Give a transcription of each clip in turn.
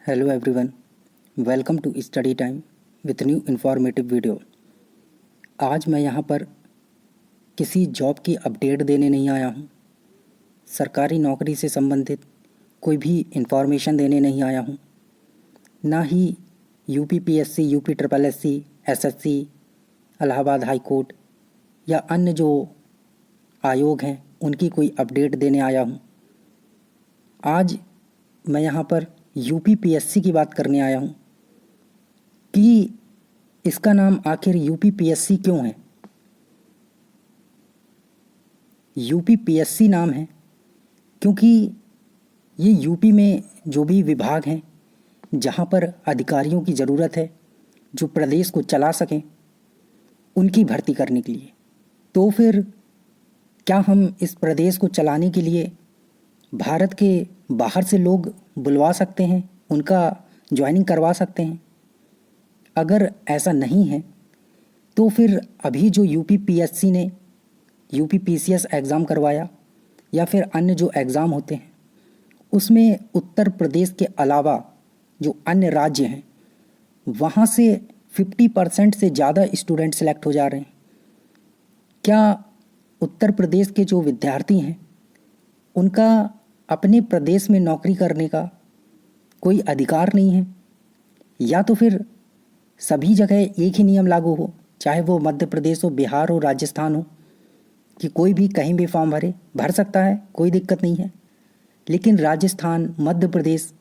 Hello everyone, welcome to Study Time with new informative video। आज मैं यहाँ पर किसी जॉब की अपडेट देने नहीं आया हूँ, सरकारी नौकरी से संबंधित कोई भी इंफॉर्मेशन देने नहीं आया हूँ, ना ही UPPSC, UP triple SC, SSC, Allahabad high court या अन्य जो आयोग हैं उनकी कोई अपडेट देने आया हूँ। आज मैं यहाँ पर यूपीपीएससी की बात करने आया हूँ कि इसका नाम आखिर यूपीपीएससी क्यों है। यूपीपीएससी नाम है क्योंकि ये यूपी में जो भी विभाग हैं जहाँ पर अधिकारियों की ज़रूरत है जो प्रदेश को चला सकें, उनकी भर्ती करने के लिए। तो फिर क्या हम इस प्रदेश को चलाने के लिए भारत के बाहर से लोग बुलवा सकते हैं, उनका ज्वाइनिंग करवा सकते हैं? अगर ऐसा नहीं है तो फिर अभी जो यूपीपीएससी ने यूपीपीसीएस एग्ज़ाम करवाया या फिर अन्य जो एग्ज़ाम होते हैं उसमें उत्तर प्रदेश के अलावा जो अन्य राज्य हैं वहाँ से 50% से ज़्यादा स्टूडेंट सेलेक्ट हो जा रहे हैं। क्या उत्तर प्रदेश के जो विद्यार्थी हैं उनका अपने प्रदेश में नौकरी करने का कोई अधिकार नहीं है? या तो फिर सभी जगह एक ही नियम लागू हो, चाहे वो मध्य प्रदेश हो, बिहार हो, राजस्थान हो, कि कोई भी कहीं भी फॉर्म भर सकता है, कोई दिक्कत नहीं है। लेकिन राजस्थान, मध्य प्रदेश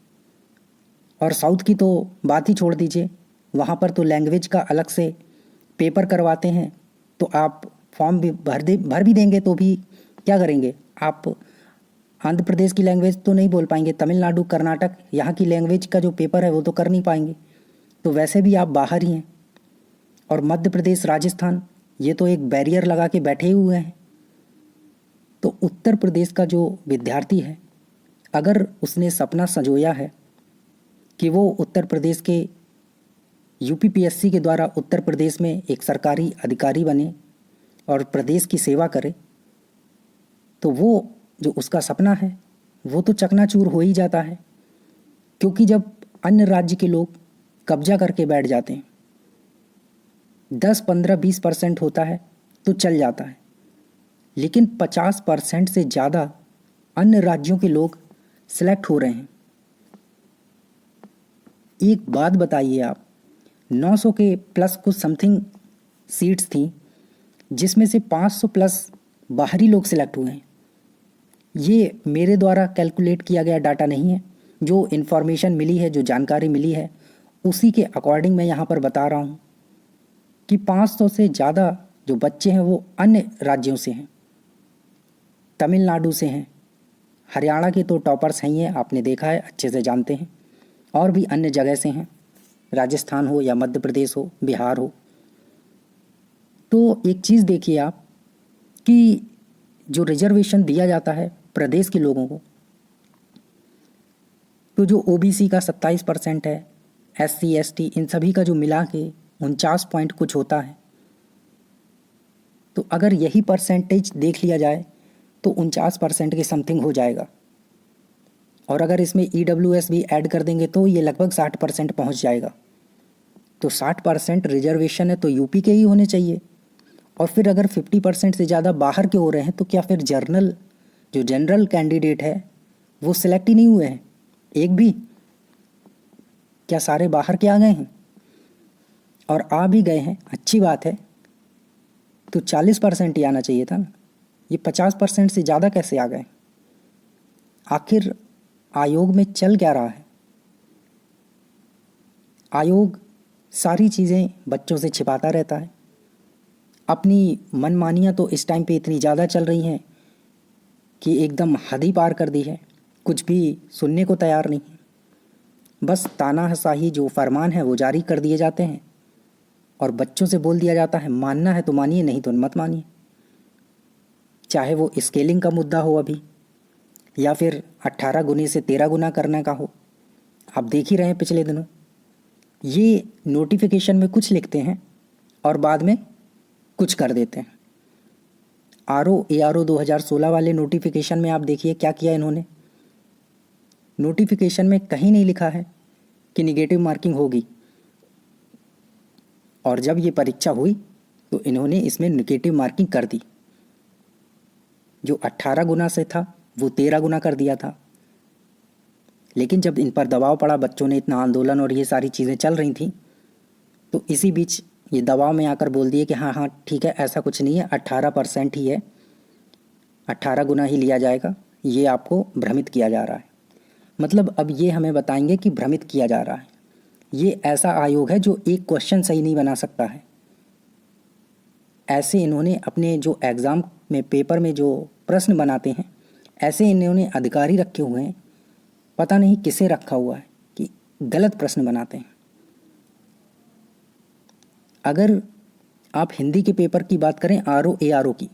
और साउथ की तो बात ही छोड़ दीजिए, वहाँ पर तो लैंग्वेज का अलग से पेपर करवाते हैं। तो आप फॉर्म भी भर भी देंगे तो भी क्या करेंगे? आप आंध्र प्रदेश की लैंग्वेज तो नहीं बोल पाएंगे, तमिलनाडु, कर्नाटक, यहाँ की लैंग्वेज का जो पेपर है वो तो कर नहीं पाएंगे। तो वैसे भी आप बाहर ही हैं। और मध्य प्रदेश, राजस्थान, ये तो एक बैरियर लगा के बैठे हुए हैं। तो उत्तर प्रदेश का जो विद्यार्थी है, अगर उसने सपना संजोया है कि वो उत्तर प्रदेश के यूपीपीएससी के द्वारा उत्तर प्रदेश में एक सरकारी अधिकारी बने और प्रदेश की सेवा करे, तो वो जो उसका सपना है वो तो चकनाचूर हो ही जाता है। क्योंकि जब अन्य राज्य के लोग कब्जा करके बैठ जाते हैं, 10, 15, 20% होता है तो चल जाता है, लेकिन 50% से ज़्यादा अन्य राज्यों के लोग सेलेक्ट हो रहे हैं। एक बात बताइए आप, 900 के प्लस कुछ समथिंग सीट्स थी जिसमें से 500 प्लस बाहरी लोग सिलेक्ट हुए हैं। ये मेरे द्वारा कैलकुलेट किया गया डाटा नहीं है, जो इन्फॉर्मेशन मिली है, जो जानकारी मिली है उसी के अकॉर्डिंग मैं यहाँ पर बता रहा हूँ कि 500 से ज़्यादा जो बच्चे हैं वो अन्य राज्यों से हैं, तमिलनाडु से हैं, हरियाणा के तो टॉपर्स हैं, ये आपने देखा है, अच्छे से जानते हैं, और भी अन्य जगह से हैं, राजस्थान हो या मध्य प्रदेश हो, बिहार हो। तो एक चीज़ देखिए आप कि जो रिजर्वेशन दिया जाता है प्रदेश के लोगों को, तो जो ओबीसी का 27% है, एससी एसटी, इन सभी का जो मिला के 49 पॉइंट कुछ होता है। तो अगर यही परसेंटेज देख लिया जाए तो 49% के समथिंग हो जाएगा। और अगर इसमें ईडब्ल्यूएस भी ऐड कर देंगे तो ये लगभग 60% पहुंच जाएगा। तो 60% रिजर्वेशन है तो यूपी के ही होने चाहिए। और फिर अगर 50% से ज़्यादा बाहर के हो रहे हैं तो क्या फिर जो जनरल कैंडिडेट है वो सिलेक्ट ही नहीं हुए हैं एक भी? क्या सारे बाहर के आ गए हैं? और आ भी गए हैं, अच्छी बात है, तो 40% ही आना चाहिए था ना। ये 50% से ज़्यादा कैसे आ गए? आखिर आयोग में चल क्या रहा है? आयोग सारी चीज़ें बच्चों से छिपाता रहता है। अपनी मनमानियाँ तो इस टाइम पे इतनी ज़्यादा चल रही हैं कि एकदम हद ही पार कर दी है, कुछ भी सुनने को तैयार नहीं है। बस तानाशाही जो फरमान है वो जारी कर दिए जाते हैं और बच्चों से बोल दिया जाता है मानना है तो मानिए, नहीं तो मत मानिए। चाहे वो स्केलिंग का मुद्दा हो अभी, या फिर 18 गुने से 13 गुना करने का हो। आप देख ही रहे हैं पिछले दिनों ये नोटिफिकेशन में कुछ लिखते हैं और बाद में कुछ कर देते हैं। ARO 2016 वाले नोटिफिकेशन में आप देखिए क्या किया इन्होंने। नोटिफिकेशन में कहीं नहीं लिखा है कि निगेटिव मार्किंग होगी, और जब ये परीक्षा हुई तो इन्होंने इसमें निगेटिव मार्किंग कर दी। जो 18 गुना से था वो 13 गुना कर दिया था। लेकिन जब इन पर दबाव पड़ा, बच्चों ने इतना आंदोलन और ये सारी चीज़ें चल रही थी, तो इसी बीच ये दबाव में आकर बोल दिए कि हाँ हाँ ठीक है, ऐसा कुछ नहीं है, 18% ही है, 18 गुना ही लिया जाएगा। ये आपको भ्रमित किया जा रहा है। मतलब अब ये हमें बताएंगे कि भ्रमित किया जा रहा है। ये ऐसा आयोग है जो एक क्वेश्चन सही नहीं बना सकता है। ऐसे इन्होंने अपने जो एग्ज़ाम में पेपर में जो प्रश्न बनाते हैं, ऐसे इन्होंने अधिकारी रखे हुए हैं, पता नहीं किसे रखा हुआ है कि गलत प्रश्न बनाते हैं। अगर आप हिंदी के पेपर की बात करें R O A R O की,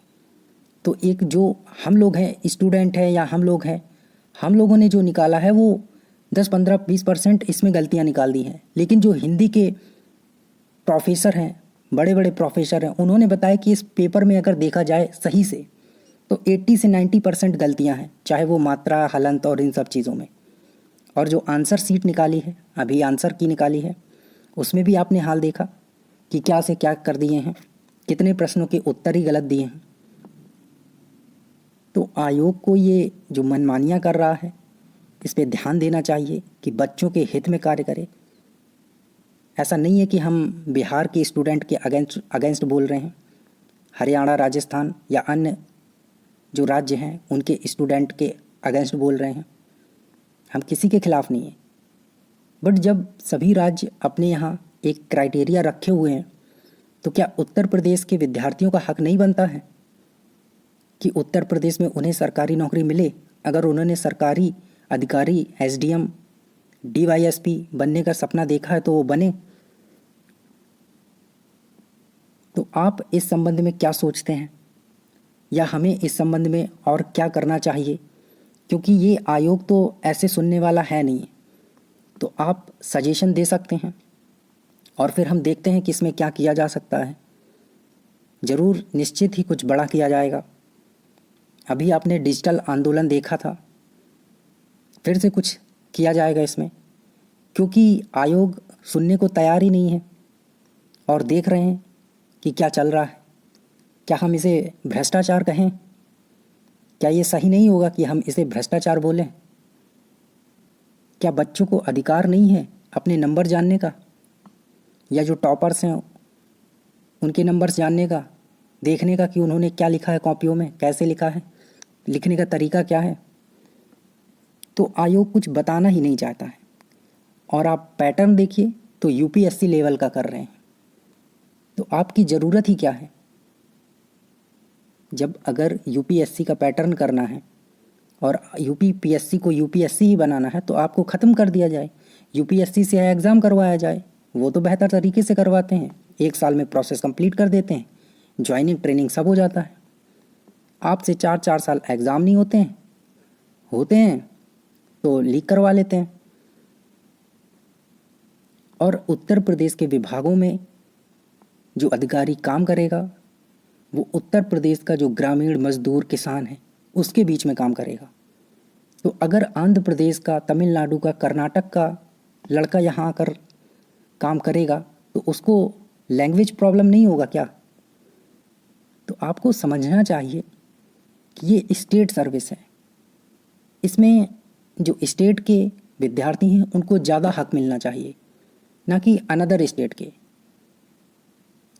तो एक जो हम लोग हैं स्टूडेंट हैं या हम लोग हैं, हम लोगों ने जो निकाला है वो 10, 15, 20% इसमें गलतियां निकाल दी हैं। लेकिन जो हिंदी के प्रोफेसर हैं, बड़े बड़े प्रोफेसर हैं, उन्होंने बताया कि इस पेपर में अगर देखा जाए सही से तो 80 से 90% गलतियां हैं, चाहे वो मात्रा, हलंत और इन सब चीज़ों में। और जो आंसर सीट निकाली है, अभी आंसर की निकाली है, उसमें भी आपने हाल देखा कि क्या से क्या कर दिए हैं, कितने प्रश्नों के उत्तर ही गलत दिए हैं। तो आयोग को ये जो मनमानियाँ कर रहा है, इस पे ध्यान देना चाहिए कि बच्चों के हित में कार्य करे। ऐसा नहीं है कि हम बिहार के स्टूडेंट के अगेंस्ट बोल रहे हैं, हरियाणा, राजस्थान या अन्य जो राज्य हैं उनके स्टूडेंट के अगेंस्ट बोल रहे हैं। हम किसी के खिलाफ नहीं हैं। बट जब सभी राज्य अपने यहाँ एक क्राइटेरिया रखे हुए हैं, तो क्या उत्तर प्रदेश के विद्यार्थियों का हक नहीं बनता है कि उत्तर प्रदेश में उन्हें सरकारी नौकरी मिले? अगर उन्होंने सरकारी अधिकारी, एसडीएम, डीवाईएसपी बनने का सपना देखा है तो वो बने। तो आप इस संबंध में क्या सोचते हैं, या हमें इस संबंध में और क्या करना चाहिए? क्योंकि ये आयोग तो ऐसे सुनने वाला है नहीं, तो आप सजेशन दे सकते हैं और फिर हम देखते हैं कि इसमें क्या किया जा सकता है। ज़रूर निश्चित ही कुछ बड़ा किया जाएगा। अभी आपने डिजिटल आंदोलन देखा था, फिर से कुछ किया जाएगा इसमें, क्योंकि आयोग सुनने को तैयार ही नहीं है और देख रहे हैं कि क्या चल रहा है। क्या हम इसे भ्रष्टाचार कहें? क्या ये सही नहीं होगा कि हम इसे भ्रष्टाचार बोलें? क्या बच्चों को अधिकार नहीं है अपने नंबर जानने का, या जो टॉपर्स हैं उनके नंबर्स जानने का, देखने का कि उन्होंने क्या लिखा है कॉपियों में, कैसे लिखा है, लिखने का तरीका क्या है? तो आयोग कुछ बताना ही नहीं चाहता है। और आप पैटर्न देखिए तो यूपीएससी लेवल का कर रहे हैं। तो आपकी ज़रूरत ही क्या है? जब अगर यूपीएससी का पैटर्न करना है और यूपीपीएससी को यूपीएससी ही बनाना है, तो आपको ख़त्म कर दिया जाए, यूपीएससी से एग्ज़ाम करवाया जाए। वो तो बेहतर तरीके से करवाते हैं, 1 साल में प्रोसेस कंप्लीट कर देते हैं, ज्वाइनिंग ट्रेनिंग सब हो जाता है। आपसे 4-4 साल एग्ज़ाम नहीं होते हैं तो लीक करवा लेते हैं। और उत्तर प्रदेश के विभागों में जो अधिकारी काम करेगा वो उत्तर प्रदेश का जो ग्रामीण मजदूर किसान है उसके बीच में काम करेगा। तो अगर आंध्र प्रदेश का, तमिलनाडु का, कर्नाटक का लड़का यहाँ आकर काम करेगा तो उसको लैंग्वेज प्रॉब्लम नहीं होगा क्या? तो आपको समझना चाहिए कि ये स्टेट सर्विस है। इसमें जो स्टेट के विद्यार्थी हैं उनको ज़्यादा हक मिलना चाहिए, ना कि अनदर स्टेट के।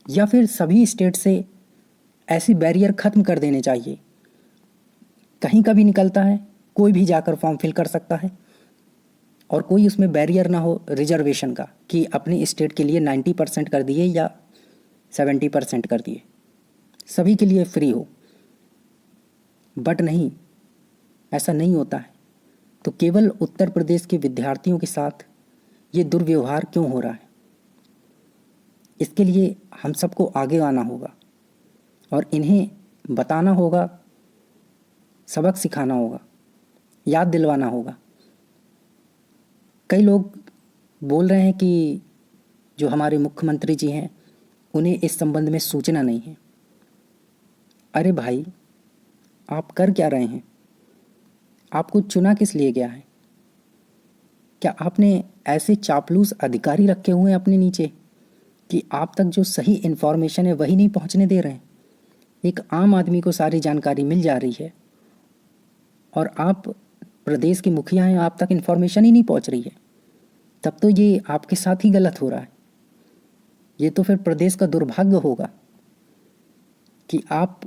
या फिर सभी स्टेट से ऐसी बैरियर ख़त्म कर देने चाहिए। कहीं का भी निकलता है, कोई भी जाकर फॉर्म फिल कर सकता है और कोई उसमें बैरियर ना हो रिजर्वेशन का कि अपने स्टेट के लिए 90% कर दिए या 70% कर दिए, सभी के लिए फ्री हो। बट नहीं, ऐसा नहीं होता है। तो केवल उत्तर प्रदेश के विद्यार्थियों के साथ ये दुर्व्यवहार क्यों हो रहा है? इसके लिए हम सबको आगे आना होगा और इन्हें बताना होगा, सबक सिखाना होगा, याद दिलवाना होगा। कई लोग बोल रहे हैं कि जो हमारे मुख्यमंत्री जी हैं उन्हें इस संबंध में सूचना नहीं है। अरे भाई, आप कर क्या रहे हैं? आपको चुना किस लिए गया है? क्या आपने ऐसे चापलूस अधिकारी रखे हुए हैं अपने नीचे कि आप तक जो सही इन्फॉर्मेशन है वही नहीं पहुंचने दे रहे हैं? एक आम आदमी को सारी जानकारी मिल जा रही है और आप प्रदेश के मुखिया हैं, आप तक इन्फॉर्मेशन ही नहीं पहुंच रही है। तब तो ये आपके साथ ही गलत हो रहा है। ये तो फिर प्रदेश का दुर्भाग्य होगा कि आप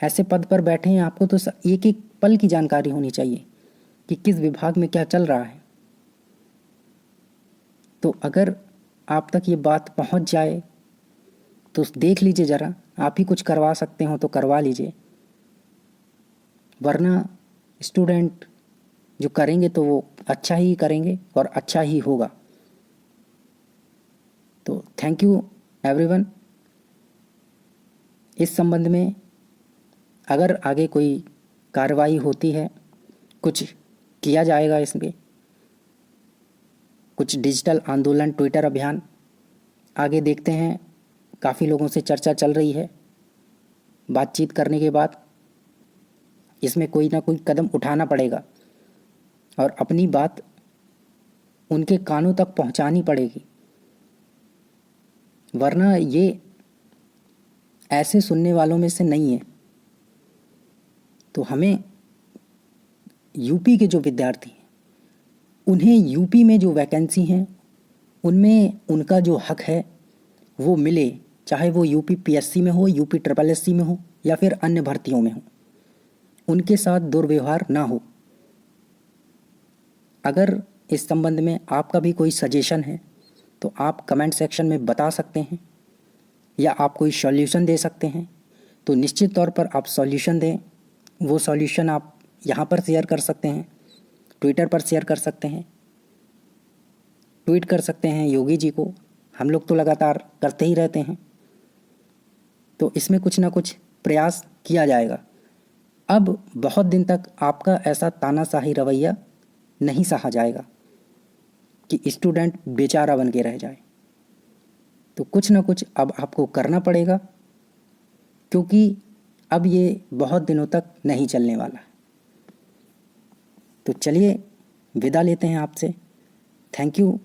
ऐसे पद पर बैठे हैं। आपको तो एक एक पल की जानकारी होनी चाहिए कि किस विभाग में क्या चल रहा है। तो अगर आप तक ये बात पहुंच जाए तो देख लीजिए ज़रा, आप ही कुछ करवा सकते हो तो करवा लीजिए, वरना स्टूडेंट जो करेंगे तो वो अच्छा ही करेंगे और अच्छा ही होगा। तो थैंक यू एवरीवन। इस संबंध में अगर आगे कोई कार्रवाई होती है, कुछ किया जाएगा, इसमें कुछ डिजिटल आंदोलन, ट्विटर अभियान आगे देखते हैं। काफ़ी लोगों से चर्चा चल रही है। बातचीत करने के बाद इसमें कोई ना कोई कदम उठाना पड़ेगा और अपनी बात उनके कानों तक पहुंचानी पड़ेगी, वरना ये ऐसे सुनने वालों में से नहीं है। तो हमें यूपी के जो विद्यार्थी हैं उन्हें यूपी में जो वैकेंसी हैं उनमें उनका जो हक है वो मिले, चाहे वो यूपी पीएससी में हो, यूपी ट्रिपल एससी में हो या फिर अन्य भर्तियों में हो। उनके साथ दुर्व्यवहार ना हो। अगर इस संबंध में आपका भी कोई सजेशन है तो आप कमेंट सेक्शन में बता सकते हैं या आप कोई सॉल्यूशन दे सकते हैं। तो निश्चित तौर पर आप सॉल्यूशन दें। वो सॉल्यूशन आप यहाँ पर शेयर कर सकते हैं, ट्विटर पर शेयर कर सकते हैं, ट्वीट कर सकते हैं योगी जी को। हम लोग तो लगातार करते ही रहते हैं। तो इसमें कुछ ना कुछ प्रयास किया जाएगा। अब बहुत दिन तक आपका ऐसा तानाशाही रवैया नहीं सहा जाएगा कि स्टूडेंट बेचारा बन के रह जाए। तो कुछ ना कुछ अब आपको करना पड़ेगा, क्योंकि अब ये बहुत दिनों तक नहीं चलने वाला है। तो चलिए विदा लेते हैं आपसे। Thank you